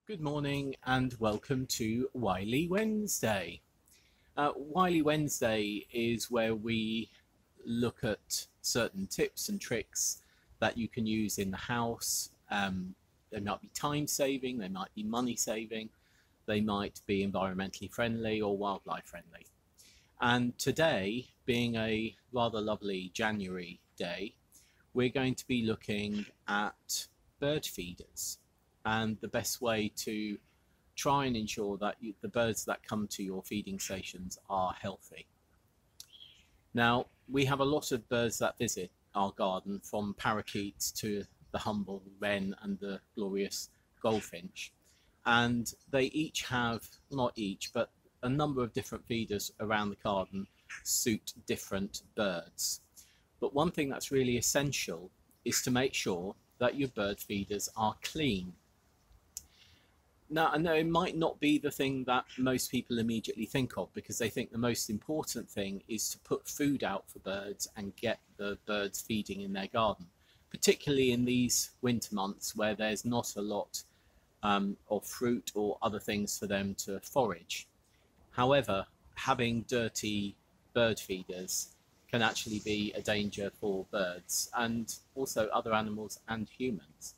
Good morning and welcome to Wily Wednesday. Wily Wednesday is where we look at certain tips and tricks that you can use in the house. They might be time saving, they might be money saving, they might be environmentally friendly or wildlife friendly. And today, being a rather lovely January day, we're going to be looking at bird feeders and the best way to try and ensure that the birds that come to your feeding stations are healthy. Now, we have a lot of birds that visit our garden, from parakeets to the humble wren and the glorious goldfinch, and they each have, not each, but a number of different feeders around the garden suit different birds. But one thing that's really essential is to make sure that your bird feeders are clean. Now, I know it might not be the thing that most people immediately think of, because they think the most important thing is to put food out for birds and get the birds feeding in their garden, particularly in these winter months where there's not a lot of fruit or other things for them to forage. However, having dirty bird feeders can actually be a danger for birds and also other animals and humans.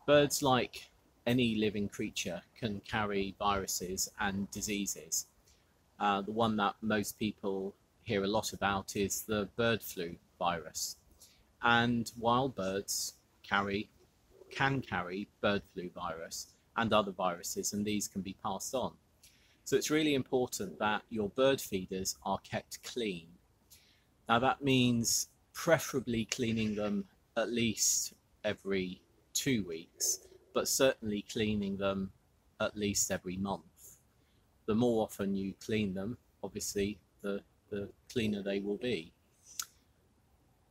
Birds, like any living creature, can carry viruses and diseases. The one that most people hear a lot about is the bird flu virus. And wild birds can carry bird flu virus and other viruses, and these can be passed on. So it's really important that your bird feeders are kept clean. Now that means preferably cleaning them at least every 2 weeks, but certainly cleaning them at least every month. The more often you clean them, obviously, the cleaner they will be.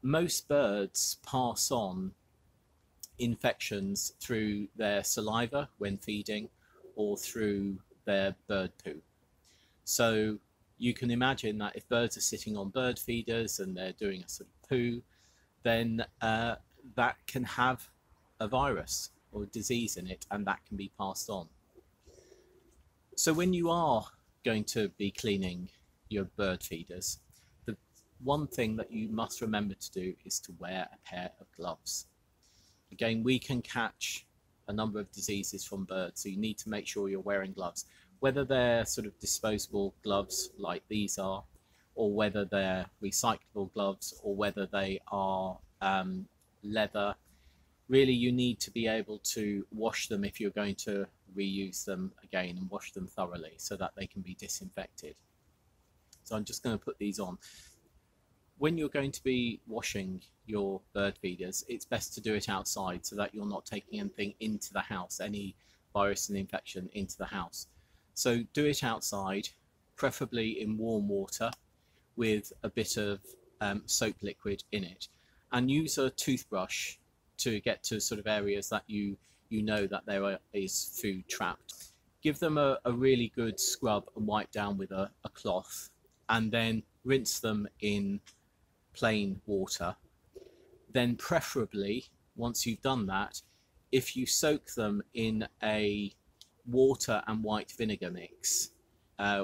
Most birds pass on infections through their saliva when feeding or through their bird poo. So you can imagine that if birds are sitting on bird feeders and they're doing a sort of poo, then that can have a virus or disease in it, and that can be passed on. So when you are going to be cleaning your bird feeders, the one thing that you must remember to do is to wear a pair of gloves. Again, we can catch a number of diseases from birds, so you need to make sure you're wearing gloves, whether they're sort of disposable gloves like these are, or whether they're recyclable gloves, or whether they are leather. Really, you need to be able to wash them if you're going to reuse them again, and wash them thoroughly so that they can be disinfected. So I'm just going to put these on. When you're going to be washing your bird feeders, it's best to do it outside so that you're not taking anything into the house, any virus and infection into the house. So do it outside, preferably in warm water with a bit of soap liquid in it, and use a toothbrush to get to sort of areas that you know that there is food trapped. Give them a really good scrub and wipe down with a cloth, and then rinse them in plain water. Then preferably, once you've done that, if you soak them in a water and white vinegar mix,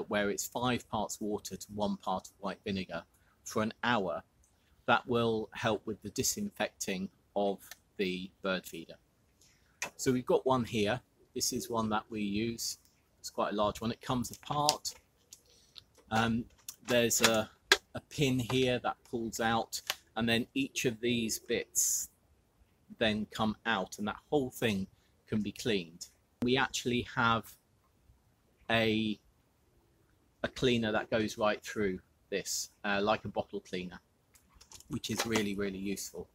where it's 5 parts water to 1 part of white vinegar, for an hour, that will help with the disinfecting of the bird feeder. So we've got one here. This is one that we use. It's quite a large one. It comes apart. There's a pin here that pulls out, and then each of these bits then come out, and that whole thing can be cleaned. We actually have a cleaner that goes right through this, like a bottle cleaner, which is really, really useful.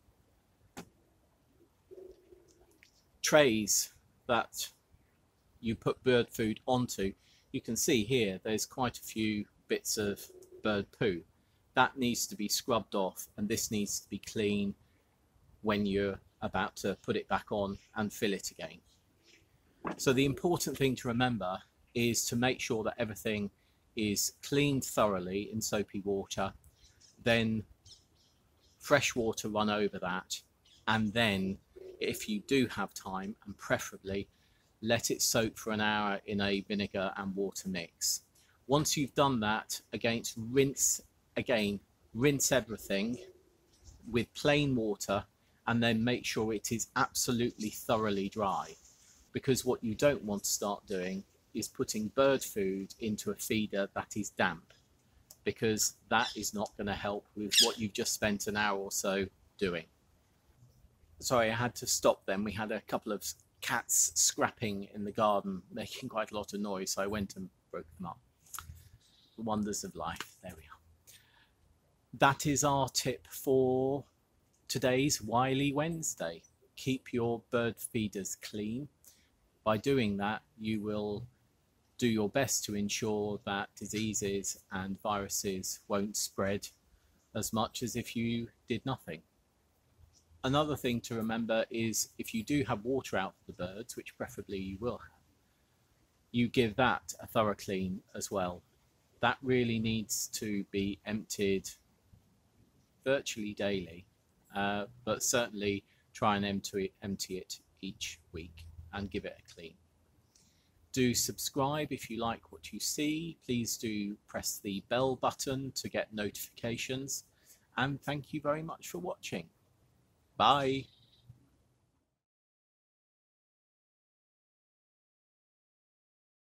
Trays that you put bird food onto, you can see here there's quite a few bits of bird poo. That needs to be scrubbed off, and this needs to be clean when you're about to put it back on and fill it again. So the important thing to remember is to make sure that everything is cleaned thoroughly in soapy water, then fresh water run over that, and then if you do have time, and preferably, let it soak for an hour in a vinegar and water mix. Once you've done that, rinse everything with plain water, and then make sure it is absolutely thoroughly dry. Because what you don't want to start doing is putting bird food into a feeder that is damp, because that is not going to help with what you've just spent an hour or so doing. Sorry, I had to stop then. We had a couple of cats scrapping in the garden, making quite a lot of noise, so I went and broke them up. The wonders of life. There we are. That is our tip for today's Wily Wednesday. Keep your bird feeders clean. By doing that, you will do your best to ensure that diseases and viruses won't spread as much as if you did nothing. Another thing to remember is if you do have water out for the birds, which preferably you will have, you give that a thorough clean as well. That really needs to be emptied virtually daily, but certainly try and empty it each week and give it a clean. Do subscribe if you like what you see. Please do press the bell button to get notifications. And thank you very much for watching. Bye.